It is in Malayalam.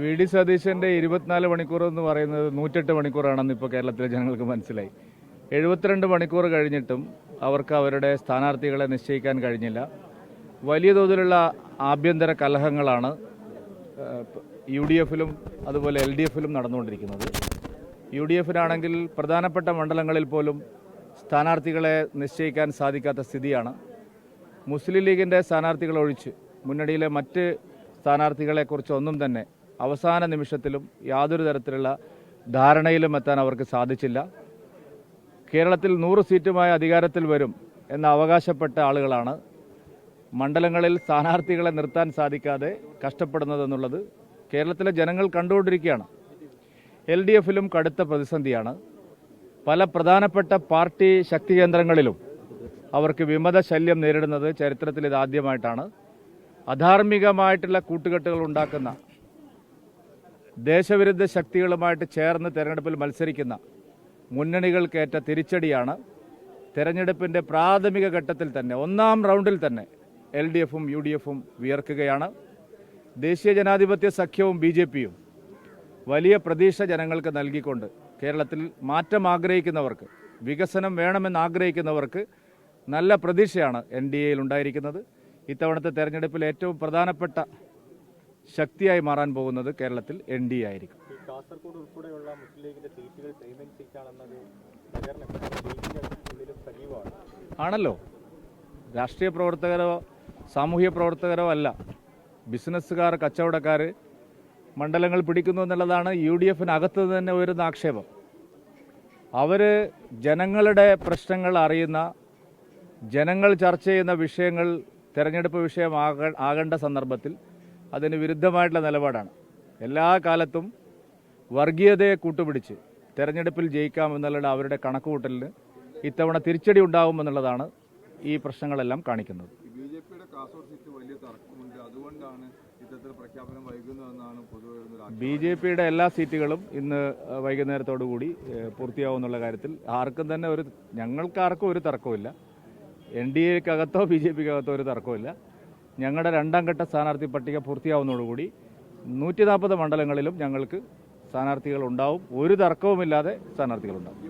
വി ഡി സതീശൻ്റെ 24 മണിക്കൂർ എന്ന് പറയുന്നത് 108 മണിക്കൂറാണെന്ന് ഇപ്പോൾ കേരളത്തിലെ ജനങ്ങൾക്ക് മനസ്സിലായി. 72 മണിക്കൂർ കഴിഞ്ഞിട്ടും അവർക്ക് അവരുടെ സ്ഥാനാർത്ഥികളെ നിശ്ചയിക്കാൻ കഴിഞ്ഞില്ല. വലിയ തോതിലുള്ള ആഭ്യന്തര കലഹങ്ങളാണ് യു ഡി എഫിലും അതുപോലെ എൽ ഡി എഫിലും നടന്നുകൊണ്ടിരിക്കുന്നത്. യു ഡി എഫിനാണെങ്കിൽ പ്രധാനപ്പെട്ട മണ്ഡലങ്ങളിൽ പോലും സ്ഥാനാർത്ഥികളെ നിശ്ചയിക്കാൻ സാധിക്കാത്ത സ്ഥിതിയാണ്. മുസ്ലിം ലീഗിൻ്റെ സ്ഥാനാർത്ഥികളൊഴിച്ച് മുന്നണിയിലെ മറ്റ് സ്ഥാനാർത്ഥികളെക്കുറിച്ചൊന്നും തന്നെ അവസാന നിമിഷത്തിലും യാതൊരു തരത്തിലുള്ള ധാരണയിലും എത്താൻ അവർക്ക് സാധിച്ചില്ല. കേരളത്തിൽ 100 സീറ്റുമായി അധികാരത്തിൽ വരും എന്ന് അവകാശപ്പെട്ട ആളുകളാണ് മണ്ഡലങ്ങളിൽ സ്ഥാനാർത്ഥികളെ നിർത്താൻ സാധിക്കാതെ കഷ്ടപ്പെടുന്നതെന്നുള്ളത് കേരളത്തിലെ ജനങ്ങൾ കണ്ടുകൊണ്ടിരിക്കുകയാണ്. എൽ ഡി എഫിലും കടുത്ത പ്രതിസന്ധിയാണ്. പല പ്രധാനപ്പെട്ട പാർട്ടി ശക്തി കേന്ദ്രങ്ങളിലും അവർക്ക് വിമത ശല്യം നേരിടുന്നത് ചരിത്രത്തിൽ ഇതാദ്യമായിട്ടാണ്. അധാർമികമായിട്ടുള്ള കൂട്ടുകെട്ടുകൾ ഉണ്ടാക്കുന്ന ദേശവിരുദ്ധ ശക്തികളുമായിട്ട് ചേർന്ന് തെരഞ്ഞെടുപ്പിൽ മത്സരിക്കുന്ന മുന്നണികൾക്കേറ്റ തിരിച്ചടിയാണ്. തെരഞ്ഞെടുപ്പിൻ്റെ പ്രാഥമിക ഘട്ടത്തിൽ തന്നെ 1ാം റൗണ്ടിൽ തന്നെ എൽ ഡി എഫും യു ഡി എഫും വിയർക്കുകയാണ്. ദേശീയ ജനാധിപത്യ സഖ്യവും ബി ജെ പിയും വലിയ പ്രതീക്ഷ ജനങ്ങൾക്ക് നൽകിക്കൊണ്ട് കേരളത്തിൽ മാറ്റം ആഗ്രഹിക്കുന്നവർക്ക്, വികസനം വേണമെന്ന് ആഗ്രഹിക്കുന്നവർക്ക് നല്ല പ്രതീക്ഷയാണ് എൻ ഡി എയിൽ ഉണ്ടായിരിക്കുന്നത്. ഇത്തവണത്തെ തെരഞ്ഞെടുപ്പിൽ ഏറ്റവും പ്രധാനപ്പെട്ട ശക്തിയായി മാറാൻ പോകുന്നത് കേരളത്തിൽ എൻ ഡി എ ആയിരിക്കും. കാസർഗോഡ് ഉൾപ്പെടെയുള്ള മുസ്ലിം ലീഗിന്റെ സീറ്റുകൾ പേയ്മെന്റ് സീറ്റാണെന്നത് ആണല്ലോ. രാഷ്ട്രീയ പ്രവർത്തകരോ സാമൂഹ്യ പ്രവർത്തകരോ അല്ല, ബിസിനസ്സുകാർ, കച്ചവടക്കാർ മണ്ഡലങ്ങൾ പിടിക്കുന്നു എന്നുള്ളതാണ് യു ഡി എഫിനകത്ത് തന്നെ ഉയരുന്ന ആക്ഷേപം. അവർ ജനങ്ങളുടെ പ്രശ്നങ്ങൾ അറിയുന്ന, ജനങ്ങൾ ചർച്ച ചെയ്യുന്ന വിഷയങ്ങൾ തെരഞ്ഞെടുപ്പ് വിഷയമാകേണ്ട സന്ദർഭത്തിൽ അതിന് വിരുദ്ധമായിട്ടുള്ള നിലപാടാണ്. എല്ലാ കാലത്തും വർഗീയതയെ കൂട്ടുപിടിച്ച് തെരഞ്ഞെടുപ്പിൽ ജയിക്കാമെന്നുള്ള അവരുടെ കണക്കുകൂട്ടലിന് ഇത്തവണ തിരിച്ചടി ഉണ്ടാകുമെന്നുള്ളതാണ് ഈ പ്രശ്നങ്ങളെല്ലാം കാണിക്കുന്നത്. ബി ജെ പിയുടെ എല്ലാ സീറ്റുകളും ഇന്ന് വൈകുന്നേരത്തോടു കൂടി പൂർത്തിയാവുമെന്നുള്ള കാര്യത്തിൽ ഞങ്ങൾക്കാർക്കും ഒരു തർക്കമില്ല. എൻ ഡി എക്കകത്തോ ബി ജെ പിക്കകത്തോ ഒരു തർക്കമില്ല. ഞങ്ങളുടെ 2ാം ഘട്ട സ്ഥാനാർത്ഥി പട്ടിക പൂർത്തിയാവുന്നതോടുകൂടി 140 മണ്ഡലങ്ങളിലും ഞങ്ങൾക്ക് സ്ഥാനാർത്ഥികൾ ഉണ്ടാവും. ഒരു തർക്കവുമില്ലാതെ സ്ഥാനാർത്ഥികളുണ്ടാവും.